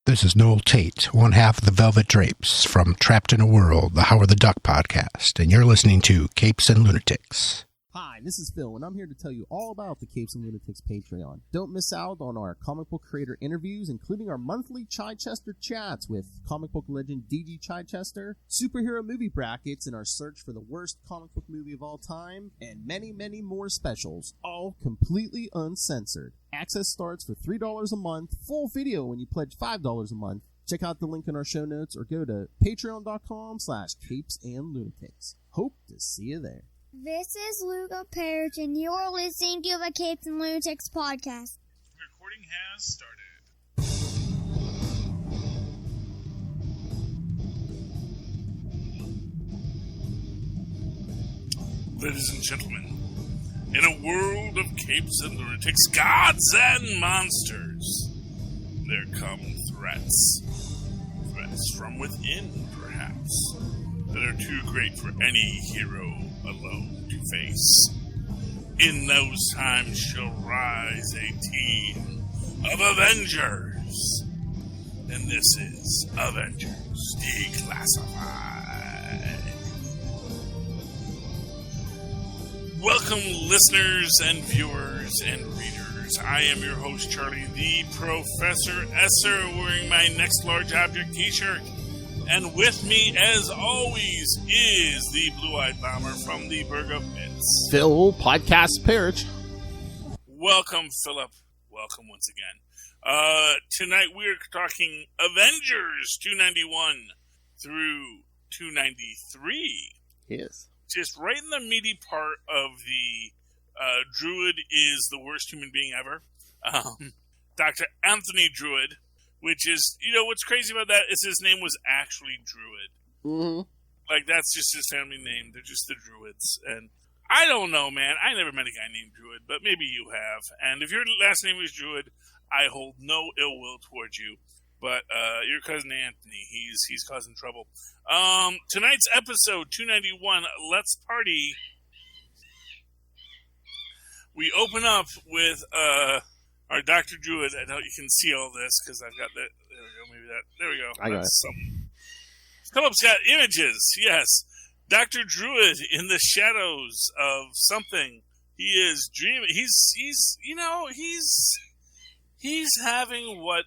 This is Noel Tate, one half of the Velvet Drapes from Trapped in a World, the Howard the Duck podcast, and you're listening to Capes and Lunatics. Hi, this is Phil, and I'm here to tell you all about the Capes and Lunatics Patreon. Don't miss out on our comic book creator interviews, including our monthly Chichester chats with comic book legend D.G. Chichester, superhero movie brackets in our search for the worst comic book movie of all time, and many, many more specials, all completely uncensored. Access starts for $3 a month, full video when you pledge $5 a month. Check out the link in our show notes or go to patreon.com/CapesandLunatics. Hope to see you there. This is Luca Perich, and you're listening to the Capes and Lunatics podcast. Recording has started. Ladies and gentlemen, in a world of capes and lunatics, gods and monsters, there come threats. Threats from within, perhaps, that are too great for any hero alone to face. In those times shall rise a team of Avengers. And this is Avengers Declassified. Welcome, listeners and viewers and readers. I am your host, Charlie, the Professor Esser, wearing my Next Large Object t-shirt. And with me, as always, is the blue-eyed bomber from the Burg of Bits. Phil, podcast Perich. Welcome, Philip. Welcome once again. Tonight we're talking Avengers 291 through 293. Yes. Just right in the meaty part of the Druid is the worst human being ever. Dr. Anthony Druid. Which is, you know, what's crazy about that is his name was actually Druid. Mm-hmm. Like, that's just his family name. They're just the Druids. And I don't know, man. I never met a guy named Druid, but maybe you have. And if your last name is Druid, I hold no ill will towards you. But your cousin Anthony, he's causing trouble. Tonight's episode, 291, Let's Party. We open up with... our Dr. Druid, I know you can see all this because I've got that. There we go. Maybe that. There we go. I got it. Philip's got images. Yes, Dr. Druid in the shadows of something. He is dreaming. He's having what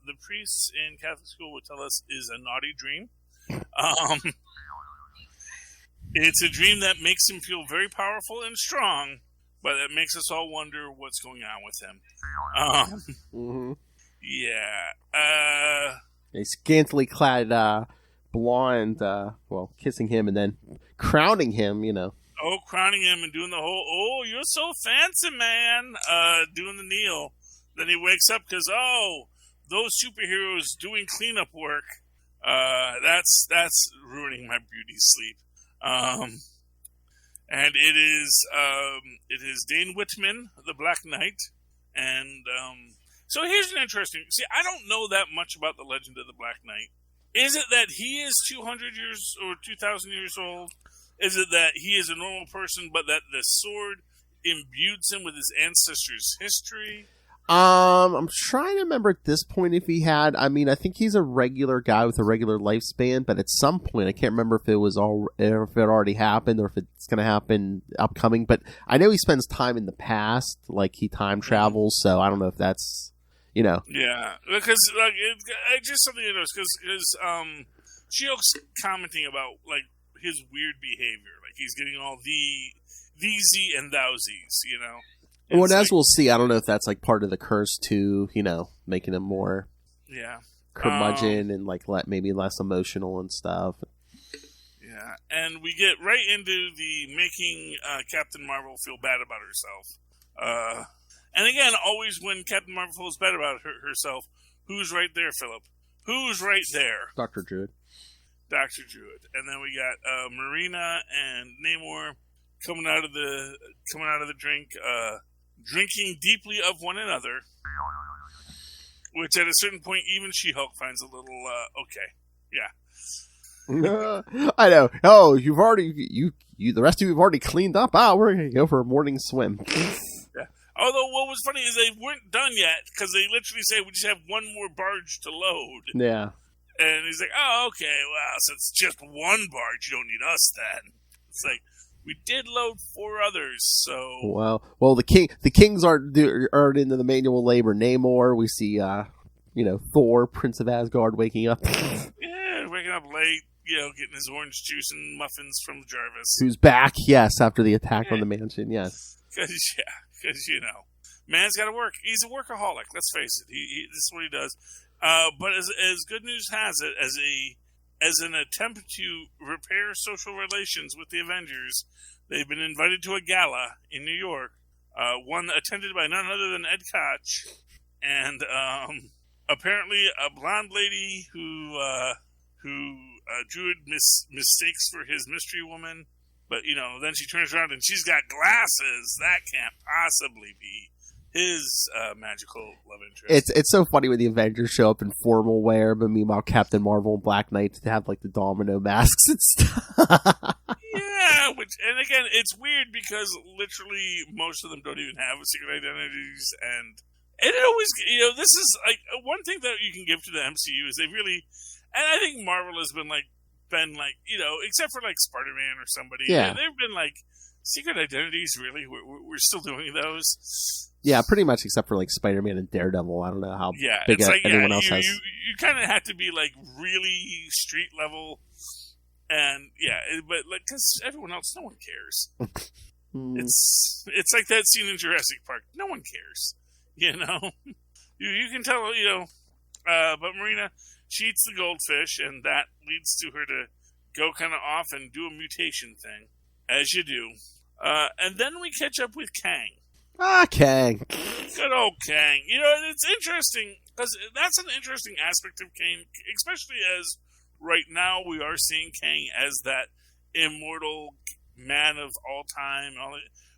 the priests in Catholic school would tell us is a naughty dream. It's a dream that makes him feel very powerful and strong. But it makes us all wonder what's going on with him. Mm-hmm. Yeah. A scantily clad blonde, kissing him and then crowning him, you know. Oh, crowning him and doing the whole, you're so fancy, man, doing the kneel. Then he wakes up because, those superheroes doing cleanup work, that's ruining my beauty sleep. And it is Dane Whitman, the Black Knight, and so here's an interesting. See, I don't know that much about the legend of the Black Knight. Is it that he is 200 years or 2,000 years old? Is it that he is a normal person, but that the sword imbues him with his ancestors' history? I'm trying to remember at this point if he had. I mean, I think he's a regular guy with a regular lifespan, but at some point, I can't remember if it already happened or if it's going to happen upcoming. But I know he spends time in the past, like he time travels. So I don't know if that's, you know. Yeah, because like it's just something I noticed because She-Hulk's commenting about like his weird behavior, like he's getting all these and thousies, you know. Well, as we'll see, I don't know if that's like part of the curse too, you know, making him more curmudgeon and like maybe less emotional and stuff. Yeah, and we get right into the making Captain Marvel feel bad about herself. And again, always when Captain Marvel feels bad about herself, who's right there, Philip? Who's right there? Dr. Druid. Dr. Druid. And then we got Marina and Namor coming out of the drink, drinking deeply of one another, which at a certain point even She-Hulk finds a little okay. Yeah. I know. Oh, the rest of you have already cleaned up. We're gonna go for a morning swim. Yeah. Although what was funny is they weren't done yet, because they literally say, we just have one more barge to load. Yeah. And he's like, oh, okay, well, since just one barge, you don't need us then. It's like, we did load 4 others, so... Well, the kings aren't into the manual labor. Namor, we see, Thor, Prince of Asgard, waking up. Yeah, waking up late, getting his orange juice and muffins from Jarvis. Who's back, yes, after the attack on the mansion, yes. Because, man's got to work. He's a workaholic, let's face it. This is what he does. But as good news has it, as an attempt to repair social relations with the Avengers, they've been invited to a gala in New York, one attended by none other than Ed Koch, and apparently a blonde lady who Druid mistakes for his mystery woman, but then she turns around and she's got glasses. That can't possibly be his magical love interest. It's so funny when the Avengers show up in formal wear, but meanwhile Captain Marvel and Black Knight have like the domino masks and stuff. Yeah, and again, it's weird because literally most of them don't even have secret identities, and it always, this is like one thing that you can give to the MCU is they really, and I think Marvel has been except for like Spider-Man or somebody, they've been like, secret identities, really? We're still doing those? Yeah, pretty much, except for like Spider-Man and Daredevil. I don't know how big anyone else has. You kind of have to be like really street level, and but like because everyone else, no one cares. It's like that scene in Jurassic Park. No one cares, you can tell, but Marina, she eats the goldfish, and that leads to her to go kind of off and do a mutation thing, as you do. And then we catch up with Kang. Kang. Good old Kang. It's interesting, because that's an interesting aspect of Kang, especially as right now we are seeing Kang as that immortal man of all time.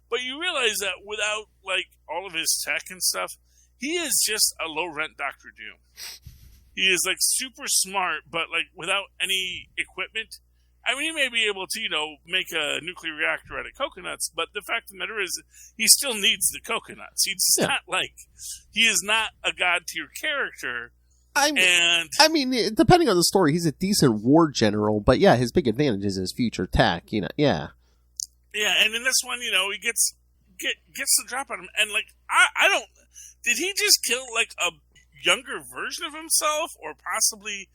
But you realize that without, like, all of his tech and stuff, he is just a low-rent Dr. Doom. He is, like, super smart, but, like, without any equipment. I mean, he may be able to, make a nuclear reactor out of coconuts, but the fact of the matter is, he still needs the coconuts. He is not a god-tier character. I mean, depending on the story, he's a decent war general, but yeah, his big advantage is his future tech, yeah. Yeah, and in this one, he gets the drop on him, and, like, I don't... Did he just kill, like, a younger version of himself, or possibly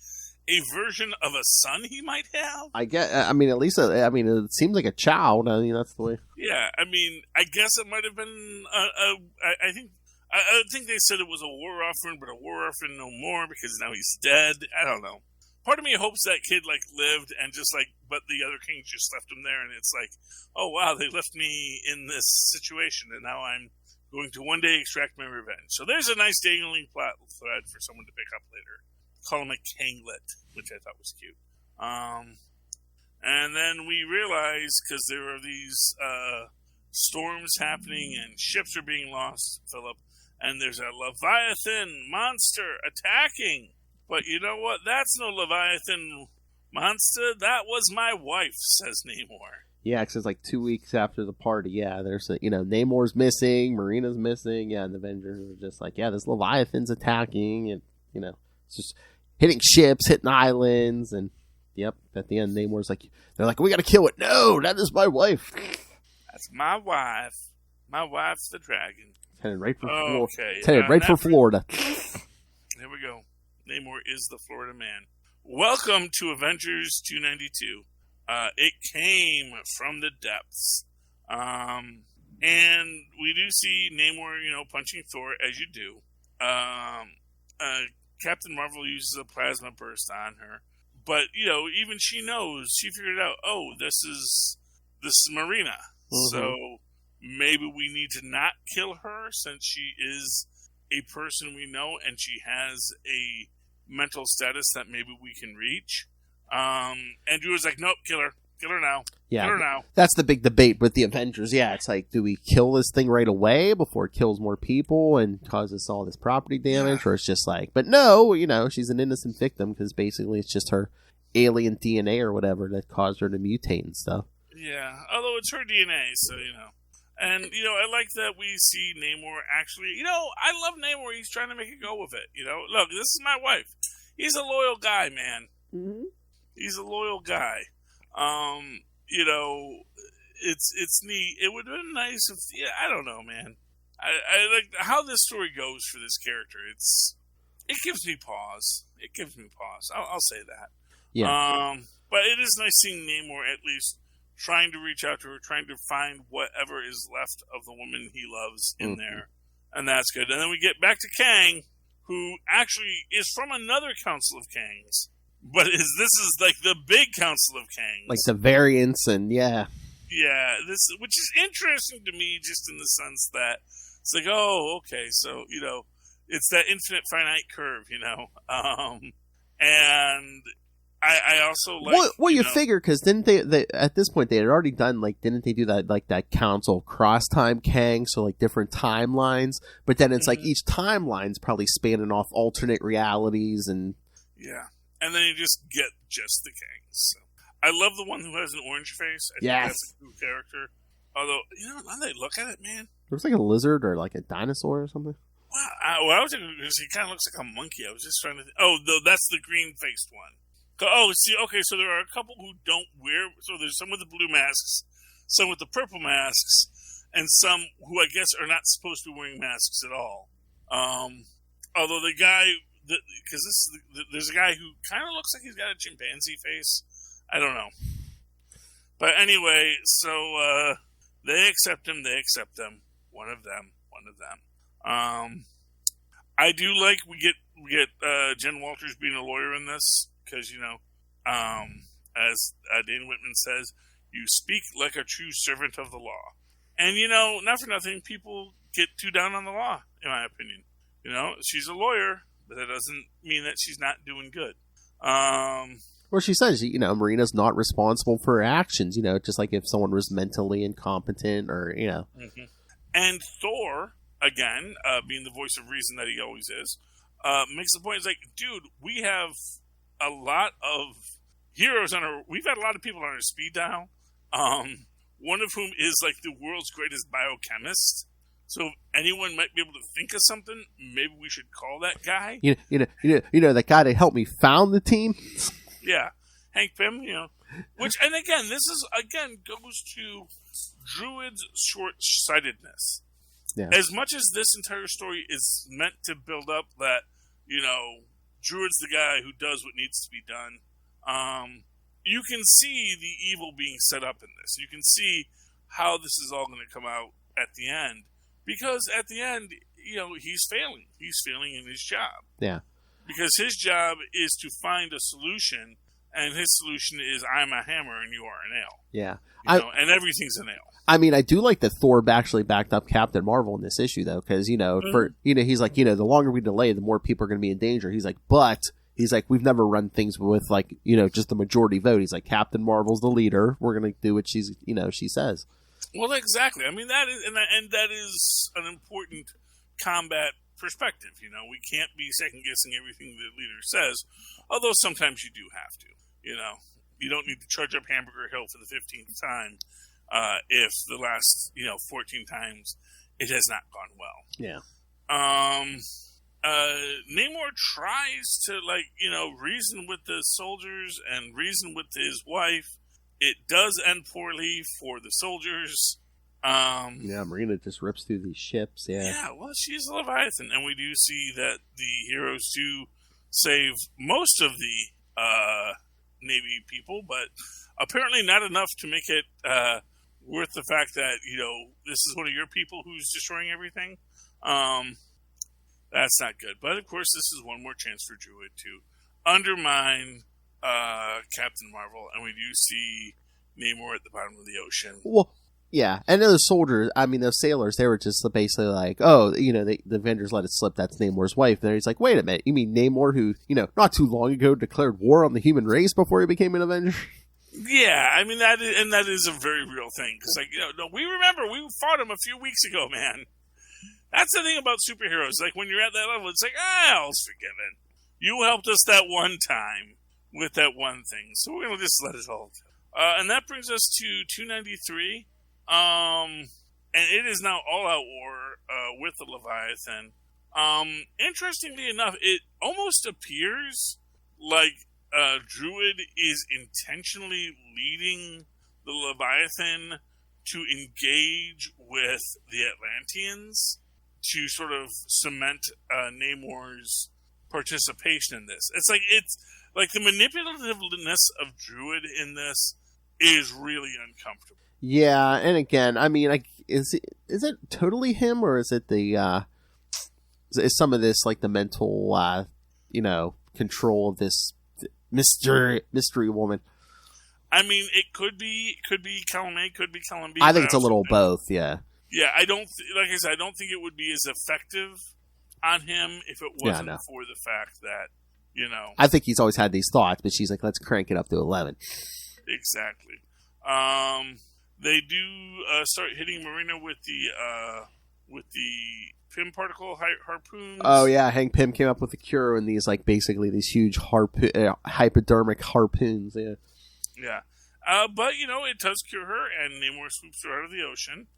a version of a son he might have? At least, it seems like a child. I mean, that's the way. Yeah, I guess it might have been, I think they said it was a war orphan, but a war orphan no more, because now he's dead. I don't know. Part of me hopes that kid, like, lived, and just, like, but the other kings just left him there, and it's like, oh, wow, they left me in this situation, and now I'm going to one day extract my revenge. So there's a nice dangling plot thread for someone to pick up later. Call him a Kanglet, which I thought was cute. And then we realize, because there are these storms happening and ships are being lost, Philip, and there's a Leviathan monster attacking. But you know what? That's no Leviathan monster. That was my wife, says Namor. Yeah, because it's like 2 weeks after the party. Yeah, there's Namor's missing, Marina's missing. Yeah, and the Avengers are just like, this Leviathan's attacking, and it's just hitting ships, hitting islands, and yep, at the end, Namor's like, they're like, we gotta kill it. No, that is my wife. That's my wife. My wife's the dragon. Headed right for Florida. Florida. There we go. Namor is the Florida man. Welcome to Avengers 292. It came from the depths. And we do see Namor, punching Thor, as you do. Captain Marvel uses a plasma burst on her. But, even she knows, she figured out, this is Marina. Mm-hmm. So maybe we need to not kill her, since she is a person we know and she has a mental status that maybe we can reach. And Drew was like, nope, kill her. Kill her now. Yeah, kill her now. That's the big debate with the Avengers. Yeah, it's like, do we kill this thing right away before it kills more people and causes all this property damage? Yeah. Or it's just like, but no, she's an innocent victim, because basically it's just her alien DNA or whatever that caused her to mutate and stuff. Yeah, although it's her DNA, so, And, I like that we see Namor actually, I love Namor. He's trying to make a go with it. Look, this is my wife. He's a loyal guy, man. Mm-hmm. He's a loyal guy. It's neat. It would have been nice if, I don't know, man. I like how this story goes for this character. It gives me pause. I'll say that. Yeah. But it is nice seeing Namor at least trying to reach out to her, trying to find whatever is left of the woman he loves in there. And that's good. And then we get back to Kang, who actually is from another Council of Kangs. But this is like the big Council of Kangs. Like the variants and, yeah. Yeah, which is interesting to me just in the sense that it's like, oh, okay, so, it's that infinite finite curve, and I also like... Well, you figure, because didn't they, at this point, they had already done, didn't they do that, that council cross-time Kang, so, different timelines, but then it's each timeline's probably spanning off alternate realities, and... Yeah, and then you just get just the Kangs, so. I love the one who has an orange face. I think that's a cool character. Although, now that I look at it, man... Looks like a lizard or like a dinosaur or something. Well, I was thinking, he kind of looks like a monkey. I was just trying to... that's the green-faced one. So there are a couple who don't wear... So there's some with the blue masks, some with the purple masks, and some who I guess are not supposed to be wearing masks at all. Although the guy... there's a guy who kind of looks like he's got a chimpanzee face. I don't know. But anyway, so they accept him. One of them. I do like we get Jen Walters being a lawyer in this because, as Dana Whitman says, you speak like a true servant of the law. And, not for nothing, people get too down on the law, in my opinion. She's a lawyer, but that doesn't mean that she's not doing good. Well, she says, Marina's not responsible for her actions, just like if someone was mentally incompetent or, Mm-hmm. And Thor, again, being the voice of reason that he always is, makes the point, it's like, dude, we have a lot of heroes we've had a lot of people on our speed dial, one of whom is like the world's greatest biochemist. So if anyone might be able to think of something, maybe we should call that guy. That guy that helped me found the team. Yeah, Hank Pym, Which, and again, goes to Druid's short-sightedness. Yeah. As much as this entire story is meant to build up that, Druid's the guy who does what needs to be done, you can see the evil being set up in this. You can see how this is all going to come out at the end. Because at the end, he's failing. He's failing in his job. Yeah. Because his job is to find a solution, and his solution is I'm a hammer and you are a nail. Yeah. And everything's a nail. I mean, I do like that Thor actually backed up Captain Marvel in this issue, though, because, he's like, the longer we delay, the more people are going to be in danger. He's like, we've never run things with, just the majority vote. He's like, Captain Marvel's the leader. We're going to do what she says. Well, exactly. I mean, that is, and that is an important combat perspective. We can't be second guessing everything the leader says, although sometimes you do have to. You don't need to charge up Hamburger Hill for the 15th time if the last 14 times it has not gone well. Yeah. Namor tries to reason with the soldiers and reason with his wife. It does end poorly for the soldiers. Marina just rips through these ships. Yeah, well, she's a Leviathan, and we do see that the heroes do save most of the Navy people, but apparently not enough to make it worth the fact that this is one of your people who's destroying everything. That's not good. But of course, this is one more chance for Druid to undermine Captain Marvel, and we do see Namor at the bottom of the ocean. Well, yeah, and those soldiers, those sailors, they were just basically like, the Avengers let it slip, that's Namor's wife. And then he's like, wait a minute, you mean Namor who, not too long ago declared war on the human race before he became an Avenger? Yeah, that is a very real thing. Because, we remember, we fought him a few weeks ago, man. That's the thing about superheroes. Like, when you're at that level, it's like, all's forgiven. You helped us that one time with that one thing. So we're going to just let it all go. And that brings us to 293. and it is now all-out war with the Leviathan. Interestingly enough, it almost appears like Druid is intentionally leading the Leviathan to engage with the Atlanteans to sort of cement Namor's participation in this. It's like the manipulativeness of Druid in this is really uncomfortable. Yeah, and again, I mean, is it totally him, or is it the is some of this like the mental control of this mystery woman? I mean, it could be column A, could be column B. I think it's a little both. Yeah. Yeah, like I said, I don't think it would be as effective on him if it wasn't for the fact that I think he's always had these thoughts, but she's like, let's crank it up to 11. Exactly. They do start hitting Marina with the Pym particle harpoons. Oh yeah, Hank Pym came up with a cure in these basically these huge hypodermic harpoons. Yeah. Yeah. But it does cure her, and Namor swoops her out of the ocean.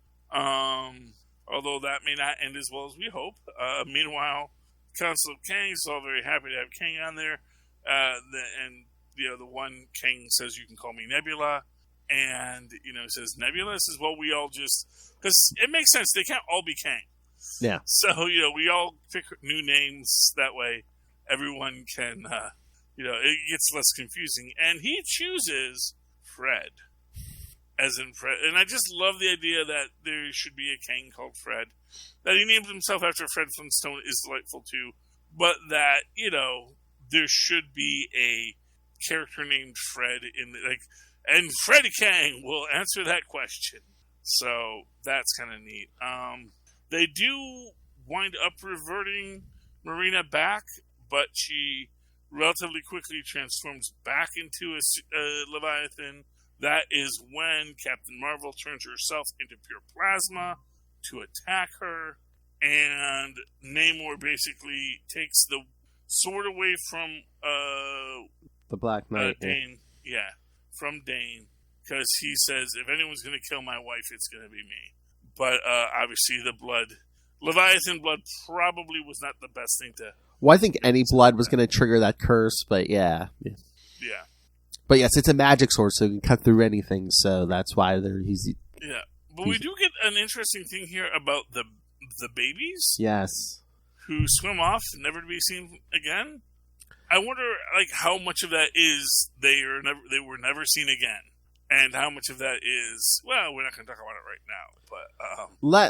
Although that may not end as well as we hope. Meanwhile, Council of Kangs is all very happy to have Kang on there. The one Kang says, "You can call me Nebula." And, says, Nebula? Says, well, we all just... Because it makes sense. They can't all be Kang. Yeah. So, we all pick new names. That way, everyone can, it gets less confusing. And he chooses Fred. As in Fred. And I just love the idea that there should be a Kang called Fred. That he named himself after Fred Flintstone is delightful, too. But that, there should be a character named Fred in the... And Fred Kang will answer that question. So that's kind of neat. They do wind up reverting Marina back, but she relatively quickly transforms back into a Leviathan. That is when Captain Marvel turns herself into pure plasma to attack her. And Namor basically takes the sword away from the Black Knight. Dane. Yeah. From Dane, because he says, if anyone's going to kill my wife, it's going to be me. But obviously the Leviathan blood probably was not the best thing to... Well, I think any blood was going to trigger that curse, but yeah. Yeah. But yes, it's a magic sword, so it can cut through anything, so that's why he's... Yeah, but we do get an interesting thing here about the babies. Yes. Who swim off, never to be seen again. I wonder, how much of that is they were never seen again, and how much of that is, well, we're not going to talk about it right now, but...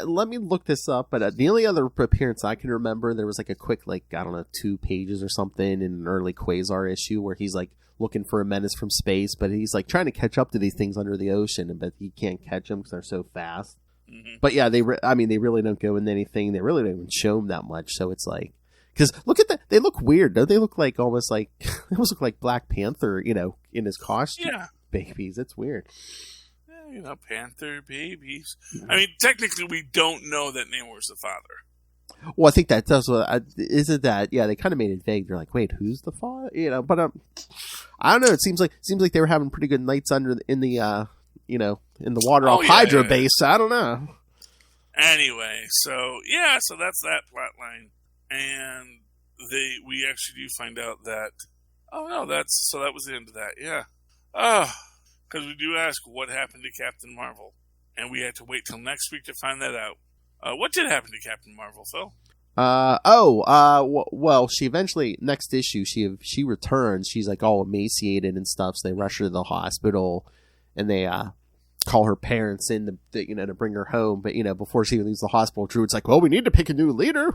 Let me look this up, but the only other appearance I can remember, there was a quick, 2 pages or something in an early Quasar issue where he's, looking for a menace from space, but he's, trying to catch up to these things under the ocean, but he can't catch them because they're so fast. Mm-hmm. But yeah, they really don't go into anything. They really don't even show them that much, so it's because look at that, they look weird. Don't they look they almost look like Black Panther, in his costume. Yeah, babies. It's weird. Yeah, Panther babies. I mean, technically, we don't know that Namor's the father. Well, I think that does. Isn't that? Yeah, they kind of made it vague. They're like, wait, who's the father? But I don't know. It seems like they were having pretty good nights in the water off Hydra base. So I don't know. Anyway, so that's that plot line. And we actually do find out that, that was the end of that, yeah. Because we do ask what happened to Captain Marvel, and we had to wait till next week to find that out. What did happen to Captain Marvel, Phil? Well, she eventually, next issue, she returns, she's all emaciated and stuff, so they rush her to the hospital, and they, call her parents in to bring her home. But, before she leaves the hospital, Druid's like, well, we need to pick a new leader.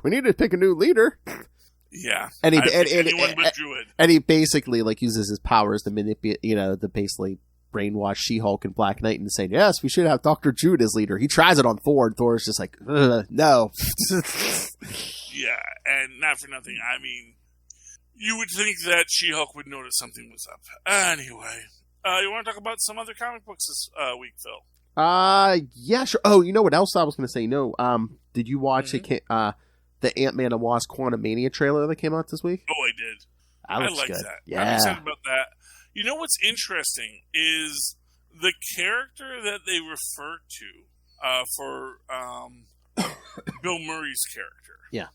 Yeah. And anyone but Druid. And he basically uses his powers to manipulate, to basically brainwash She-Hulk and Black Knight and saying, yes, we should have Dr. Druid as leader. He tries it on Thor, and Thor's just like, no. Yeah. And not for nothing. I mean, you would think that She-Hulk would notice something was up. Anyway. You want to talk about some other comic books this week, Phil? Yeah, sure. Oh, you know what else I was going to say? No, did you watch the Ant-Man and the Wasp Quantumania trailer that came out this week? Oh, I did. I like good. That. Yeah. I'm excited about that. What's interesting is the character that they refer to for Bill Murray's character. Yeah.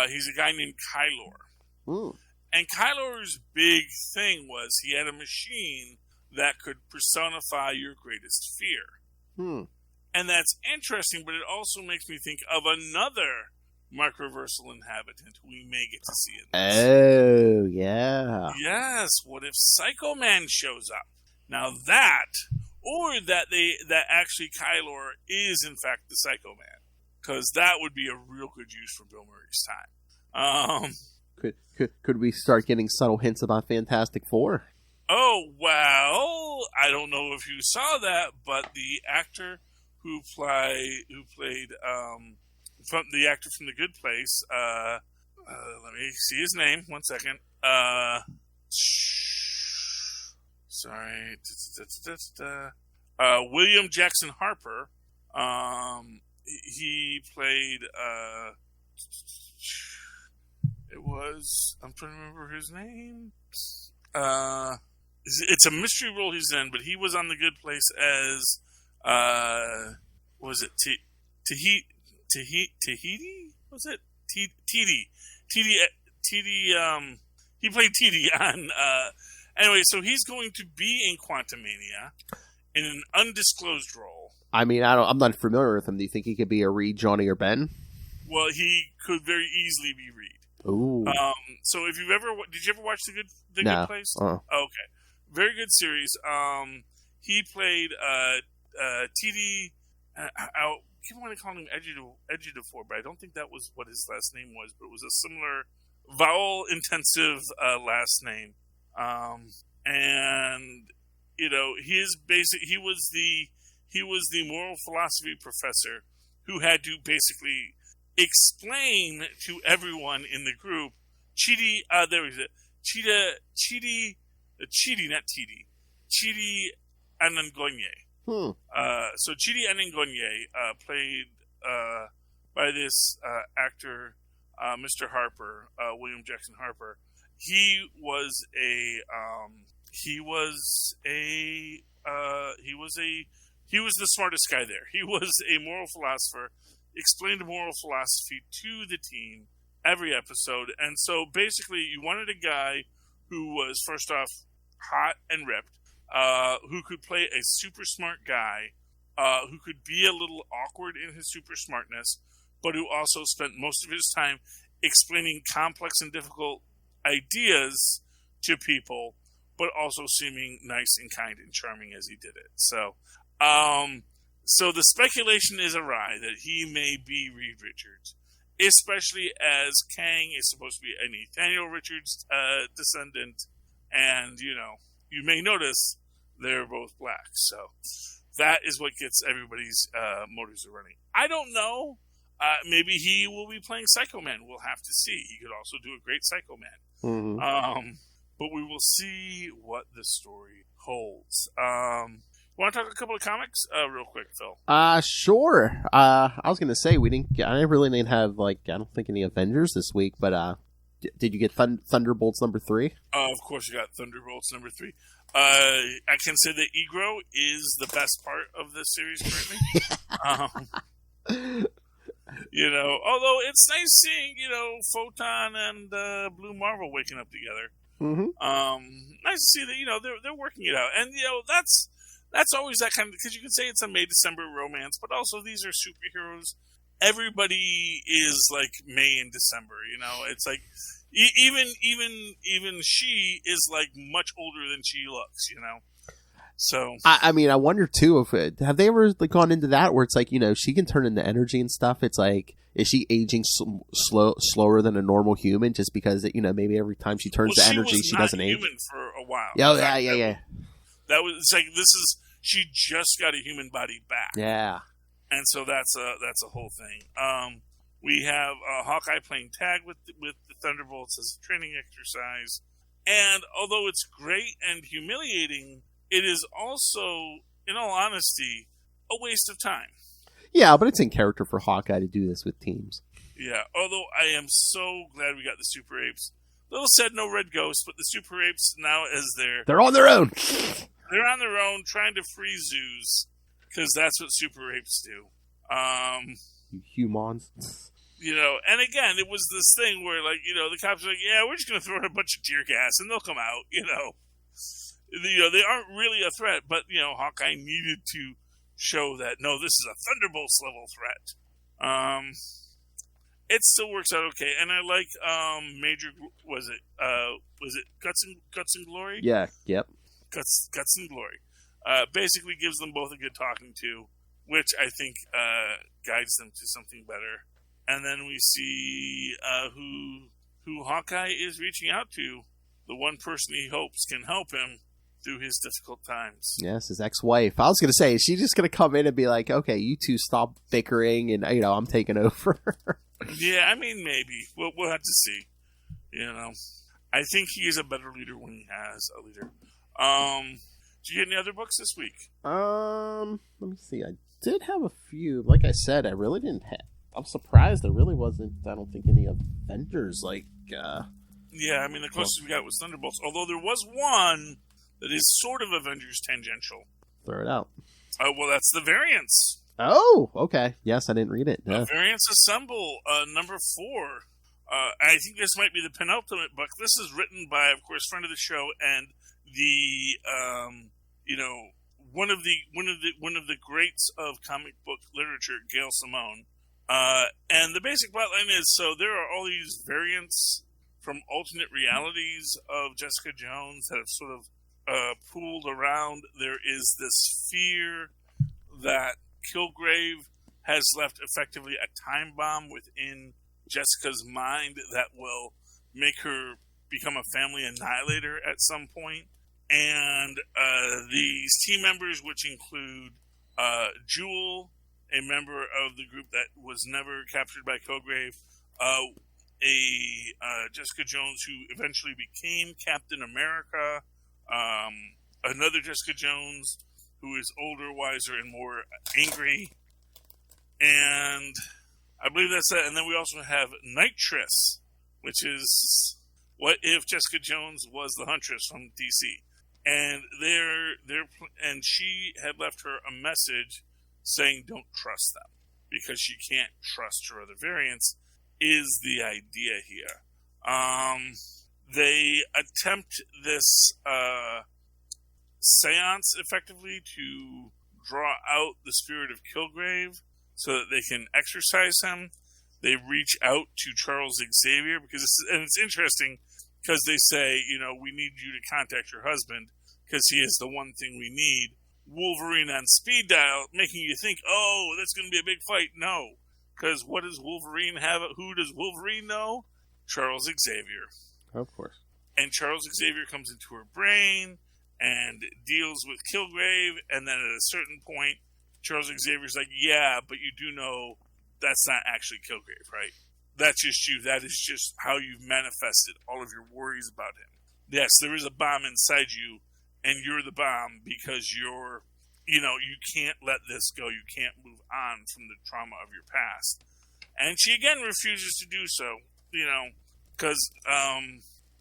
He's a guy named Kylor. Ooh. And Kylor's big thing was he had a machine that could personify your greatest fear. And that's interesting, but it also makes me think of another Microversal inhabitant we may get to see in this. Oh, yeah. Yes, what if Psycho Man shows up? Now that, or that actually Kylor is in fact the Psycho Man, because that would be a real good use for Bill Murray's time. Could we start getting subtle hints about Fantastic Four? Oh, well, I don't know if you saw that, but the actor who played from the actor from The Good Place, let me see his name, 1 second. Sorry. William Jackson Harper. He played, I'm trying to remember his name. It's a mystery role he's in, but he was on The Good Place as, was it Tahiti? Was it? Titi. He played Titi on, anyway, so he's going to be in Quantumania in an undisclosed role. I mean, I'm not familiar with him. Do you think he could be a Reed, Johnny, or Ben? Well, he could very easily be Reed. Ooh. So if you've ever, did you ever watch The No. Good Place? Okay. Very good series. He played, TD, I keep wanting to call him Ejiofor, but I don't think that was what his last name was, but it was a similar vowel-intensive last name. And, you know, he was the moral philosophy professor who had to basically explain to everyone in the group, Chidi Anangonye. So Chidi Anangonye, played by this actor, Mr. Harper, William Jackson Harper. He was the smartest guy there. He was a moral philosopher, explained moral philosophy to the team every episode. And so basically you wanted a guy who was, first off, hot and ripped, who could play a super smart guy, who could be a little awkward in his super smartness, but who also spent most of his time explaining complex and difficult ideas to people, but also seeming nice and kind and charming as he did it. So the speculation is awry that he may be Reed Richards, especially as Kang is supposed to be a Nathaniel Richards descendant, and, you know, you may notice they're both black. So that is what gets everybody's motors running. I don't know. Maybe he will be playing Psycho Man. We'll have to see. He could also do a great Psycho Man. Mm-hmm. But we will see what the story holds. Want to talk a couple of comics real quick, Phil? Sure. I was going to say, I really didn't have, I don't think any Avengers this week, but did you get Thunderbolts number 3? Of course you got Thunderbolts number 3. I can say that Egro is the best part of this series currently. You know, although it's nice seeing, you know, Photon and Blue Marvel waking up together. Mm-hmm. Nice to see that, you know, they're working it out. And, you know, that's always that kind of, because you can say it's a May-December romance, but also these are superheroes. Everybody is like May and December, you know. It's like even she is like much older than she looks, you know. So I mean, I wonder too if have they ever gone into that where it's like, you know, she can turn into energy and stuff. It's like, is she aging slower than a normal human just because, you know, maybe every time she turns to energy she doesn't age? Human for a while. Yeah. That was, it's like, she just got a human body back. Yeah. And so that's a whole thing. We have Hawkeye playing tag with the Thunderbolts as a training exercise. And although it's great and humiliating, it is also, in all honesty, a waste of time. Yeah, but it's in character for Hawkeye to do this with teams. Yeah, although I am so glad we got the Super Apes. Little said no Red Ghost, but the Super Apes now as they're on their own. They're on their own trying to free zoos, because that's what Super Apes do. You humans. And again, it was this thing where, like, the cops are like, yeah, we're just going to throw in a bunch of tear gas and they'll come out, They aren't really a threat, but, Hawkeye needed to show that, no, this is a Thunderbolts level threat. It still works out okay, and I like Major. Was it Guts and Glory? Yeah. Yep. Guts and Glory. Basically gives them both a good talking to, which I think guides them to something better. And then we see who Hawkeye is reaching out to, the one person he hopes can help him through his difficult times. Yes, his ex-wife. I was going to say, is she just going to come in and be like, okay, you two stop bickering and, I'm taking over? Yeah, I mean, maybe. We'll have to see. I think he is a better leader when he has a leader. Did you get any other books this week? Let me see. I did have a few. Like I said, I really didn't have... I'm surprised there really wasn't, I don't think, any Avengers, Yeah, I mean, the closest we got was Thunderbolts. Although there was one that is sort of Avengers tangential. Throw it out. Well, that's the Variants. Oh, okay. Yes, I didn't read it. Yeah. Variants Assemble, number 4. I think this might be the penultimate book. This is written by, of course, friend of the show and the, one of the greats of comic book literature, Gail Simone. And the basic plotline is, so there are all these variants from alternate realities of Jessica Jones that have sort of pooled around. There is this fear that Kilgrave has left effectively a time bomb within Jessica's mind that will make her become a family annihilator at some point. And these team members, which include Jewel, a member of the group that was never captured by Kilgrave, Jessica Jones who eventually became Captain America, another Jessica Jones who is older, wiser, and more angry. And I believe that's it. And then we also have Nitress, which is what if Jessica Jones was the Huntress from DC. And and she had left her a message saying don't trust them because she can't trust her other variants is the idea here. They attempt this seance effectively to draw out the spirit of Kilgrave so that they can exorcise him. They reach out to Charles Xavier and it's interesting because they say, we need you to contact your husband because he is the one thing we need. Wolverine on speed dial, making you think, oh, that's going to be a big fight. No, because what does Wolverine have? Who does Wolverine know? Charles Xavier. Of course. And Charles Xavier comes into her brain and deals with Kilgrave, and then at a certain point, Charles Xavier's like, yeah, but you do know that's not actually Kilgrave, right? That's just you. That is just how you've manifested all of your worries about him. Yes, there is a bomb inside you, and you're the bomb because you can't let this go. You can't move on from the trauma of your past. And she again refuses to do so, because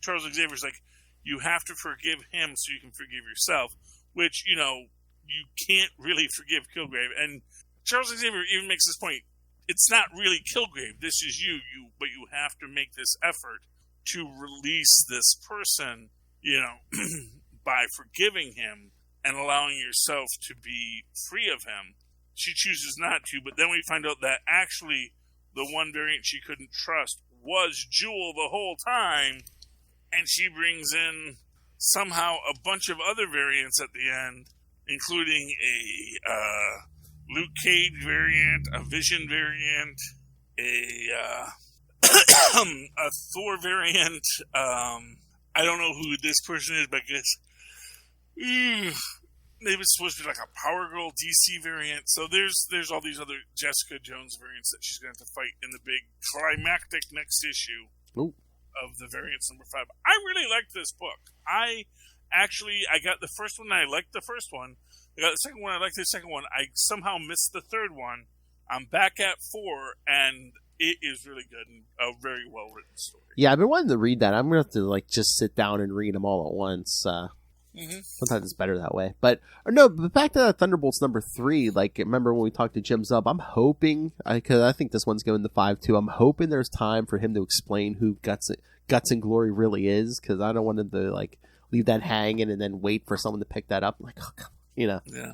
Charles Xavier's like, you have to forgive him so you can forgive yourself, which, you can't really forgive Kilgrave. And Charles Xavier even makes this point, it's not really Kilgrave, this is but you have to make this effort to release this person, by forgiving him and allowing yourself to be free of him. She chooses not to, but then we find out that actually the one variant she couldn't trust was Jewel the whole time, and she brings in somehow a bunch of other variants at the end, including a Luke Cage variant, a Vision variant, a Thor variant. I don't know who this person is, but I guess maybe it's supposed to be like a Power Girl DC variant. So there's all these other Jessica Jones variants that she's going to have to fight in the big climactic next issue of the Variants number 5. I really liked this book. I got the first one, and I liked the first one. I got the second one, I liked the second one. I somehow missed the third one. I'm back at 4, and it is really good and a very well-written story. Yeah, I've been wanting to read that. I'm going to have to just sit down and read them all at once. Sometimes it's better that way. But back to Thunderbolts number 3. Like, remember when we talked to Jim Zub? I'm hoping, because I think this one's going to 5-2. I'm hoping there's time for him to explain who Guts and Glory really is, because I don't want him to like leave that hanging and then wait for someone to pick that up. Like, oh, come on, you know. Yeah.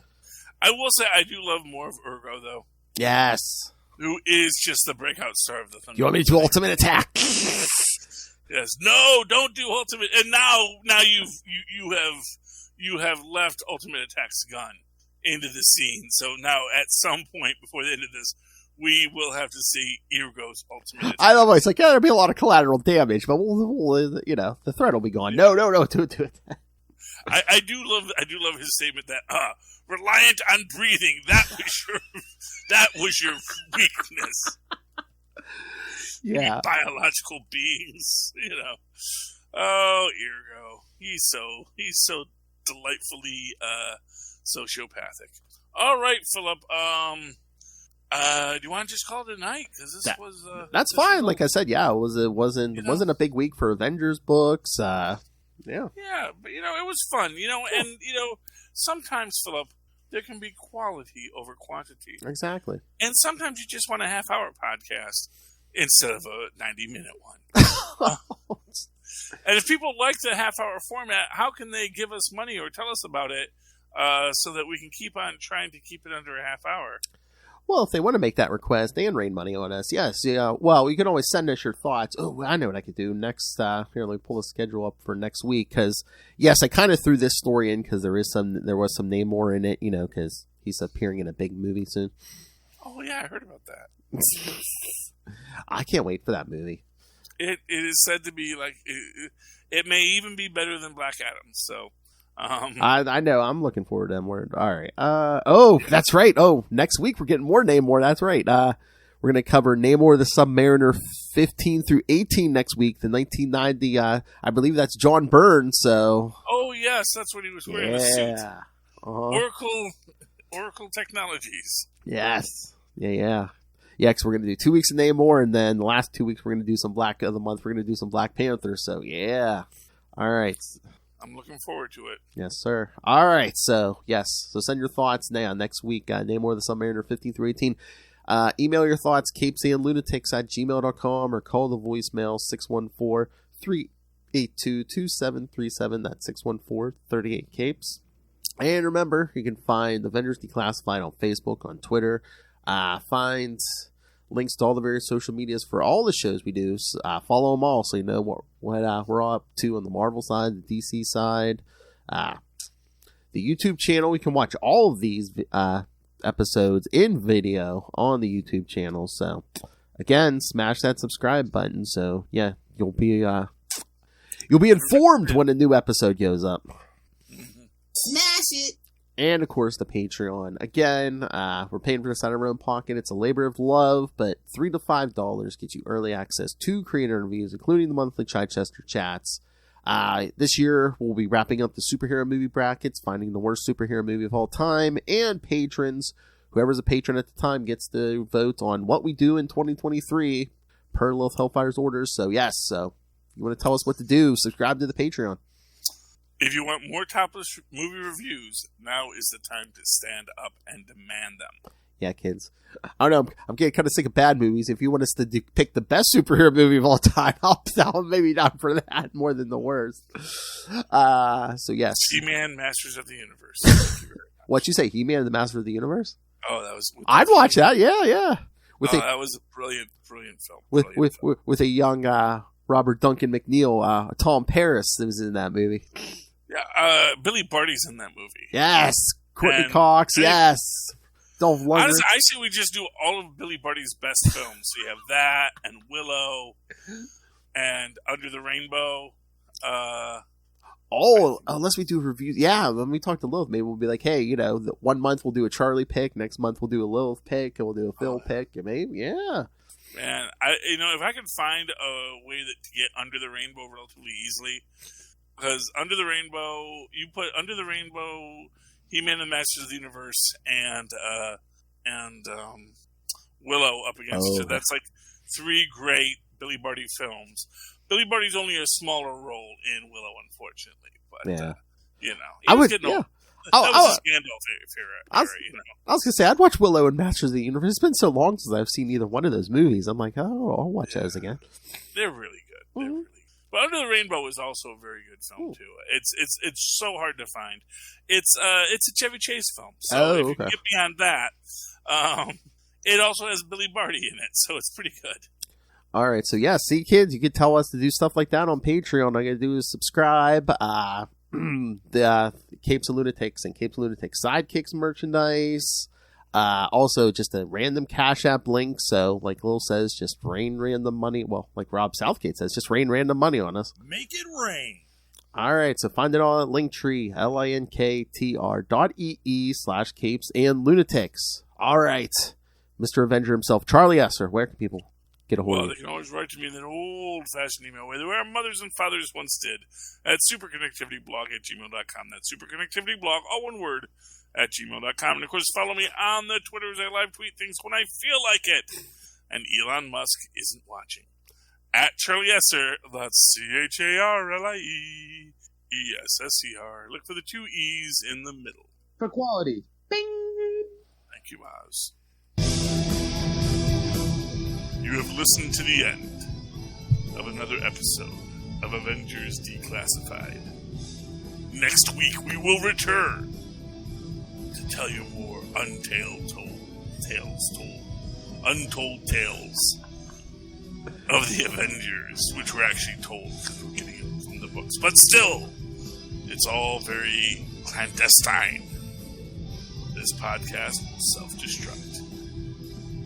I will say I do love more of Urgo though. Yes. Who is just the breakout star of the Thunderbolts. You want me to do ultimate attack? Yes. No, don't do ultimate. And now you have left ultimate attack's gun into the scene. So now at some point before the end of this, we will have to see Urgo's ultimate attack. I know, it's like, there'll be a lot of collateral damage, but we'll the threat will be gone. No, do it. I do love his statement that reliant on breathing, that was your weakness. Yeah. You biological beings, you know. Oh, Urgo. He's so delightfully sociopathic. All right, Philip. Do you want to just call it a night? Because that's fine. Like I said, yeah, it wasn't a big week for Avengers books. Yeah. Yeah, but it was fun. And sometimes, Philip, there can be quality over quantity. Exactly. And sometimes you just want a half-hour podcast instead of a 90-minute one. And if people like the half-hour format, how can they give us money or tell us about it so that we can keep on trying to keep it under a half hour? Well, if they want to make that request and rain money on us, yes. Yeah. Well, you can always send us your thoughts. Oh, I know what I could do next. Here, let me pull the schedule up for next week. Because yes, I kind of threw this story in because there was some Namor in it. Because he's appearing in a big movie soon. Oh yeah, I heard about that. I can't wait for that movie. It is said to be like it may even be better than Black Adam. So. I know. I'm looking forward to them. All right. That's right. Oh, next week we're getting more Namor. That's right. We're going to cover Namor the Submariner 15 through 18 next week. The 1990. I believe that's John Byrne. So. Oh yes, that's what he was wearing. Yeah. Oracle Technologies. Yes. Yeah. Yeah, because we're going to do 2 weeks of Namor, and then the last 2 weeks we're going to do some Black of the month. We're going to do some Black Panther. So yeah. All right. I'm looking forward to it. Yes, sir. All right. So, yes. So, send your thoughts now. Next week, Namor the Submariner 15 through 18. Email your thoughts, CapesandLunatics@gmail.com, or call the voicemail 614-382-2737. That's 614-38-CAPES. And remember, you can find Avengers Declassified on Facebook, on Twitter. Find links to all the various social medias for all the shows we do. Follow them all so you know what we're all up to on the Marvel side, the DC side, the YouTube channel. You can watch all of these episodes in video on the YouTube channel. So again, smash that subscribe button. So yeah, you'll be informed when a new episode goes up. Smash it. And, of course, the Patreon. Again, we're paying for this out of our own pocket. It's a labor of love, but $3 to $5 gets you early access to creator interviews, including the monthly Chichester chats. This year, we'll be wrapping up the superhero movie brackets, finding the worst superhero movie of all time, and patrons. Whoever's a patron at the time gets to vote on what we do in 2023 per Lilith Hellfire's orders. So, yes, you want to tell us what to do, subscribe to the Patreon. If you want more topless movie reviews, now is the time to stand up and demand them. Yeah, kids. I don't know. I'm getting kind of sick of bad movies. If you want us to pick the best superhero movie of all time, I'll maybe not for that more than the worst. So, yes. He-Man, Masters of the Universe. What'd you say? He-Man and the Master of the Universe? Oh, that was... I'd watch that. Yeah. That was a brilliant film. With a young Robert Duncan McNeil, Tom Paris that was in that movie. Yeah, Billy Barty's in that movie. Yes, Courtney Cox. Yes, Dolph Lundgren. Honestly, I say we just do all of Billy Barty's best films. So you have that, and Willow, and Under the Rainbow. Unless we do reviews. Yeah, when we talk to Lilith, maybe we'll be like, hey, 1 month we'll do a Charlie pick, next month we'll do a Lilith pick, and we'll do a Phil pick, and maybe, yeah. Man, if I could find a way to get Under the Rainbow relatively easily. Because Under the Rainbow, you put Under the Rainbow, He-Man and Masters of the Universe, and Willow up against each other. That's like 3 great Billy Barty films. Billy Barty's only a smaller role in Willow, unfortunately. But, yeah. You know, I would, getting yeah. old. That was his Gandalf era, you know. I was gonna say I'd watch Willow and Masters of the Universe. It's been so long since I've seen either one of those movies. I'm like, oh, I'll watch those again. They're really good. They're really good. But Under the Rainbow is also a very good film too. It's so hard to find. It's a Chevy Chase film. So if you get beyond that, it also has Billy Barty in it, so it's pretty good. All right, so yeah, see, kids, you could tell us to do stuff like that on Patreon. All you gotta do is subscribe. The Capes and Lunatics and Capes and Lunatics Sidekicks merchandise. Also, just a random Cash App link. So, like Lil says, just rain random money. Well, like Rob Southgate says, just rain random money on us. Make it rain. All right, so find it all at Linktree, linktr.ee/Capes and Lunatics. All right, Mr. Avenger himself, Charlie Esser. Where can people get a hold of They can always write to me in an old-fashioned email way, the way our mothers and fathers once did, at superconnectivityblog@gmail.com. That's superconnectivityblog, all one word, at gmail.com. And, of course, follow me on the Twitter as I live tweet things when I feel like it. And Elon Musk isn't watching. At Charlie Esser, that's CharlieEsser. Look for the 2 E's in the middle. For quality. Bing! Thank you, Oz. You have listened to the end of another episode of Avengers Declassified. Next week we will return to tell you more untold tales of the Avengers, which were actually told because we're getting it from the books. But still, it's all very clandestine. This podcast will self-destruct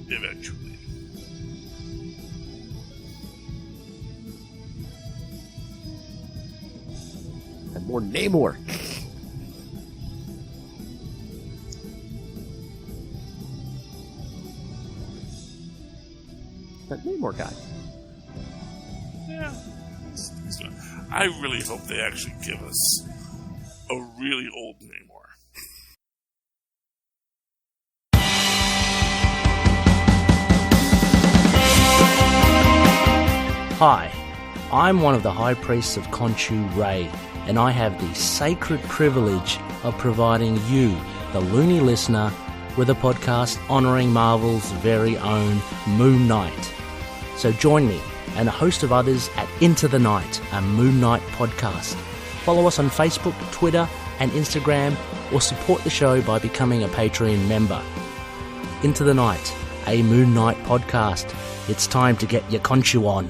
eventually. And more Namor. That Namor guy. Yeah. I really hope they actually give us a really old Namor. Hi, I'm one of the High Priests of Khonshu Ray, and I have the sacred privilege of providing you, the loony listener, with a podcast honouring Marvel's very own Moon Knight. So join me and a host of others at Into the Night, a Moon Knight podcast. Follow us on Facebook, Twitter and Instagram, or support the show by becoming a Patreon member. Into the Night, a Moon Knight podcast. It's time to get your Khonshu on.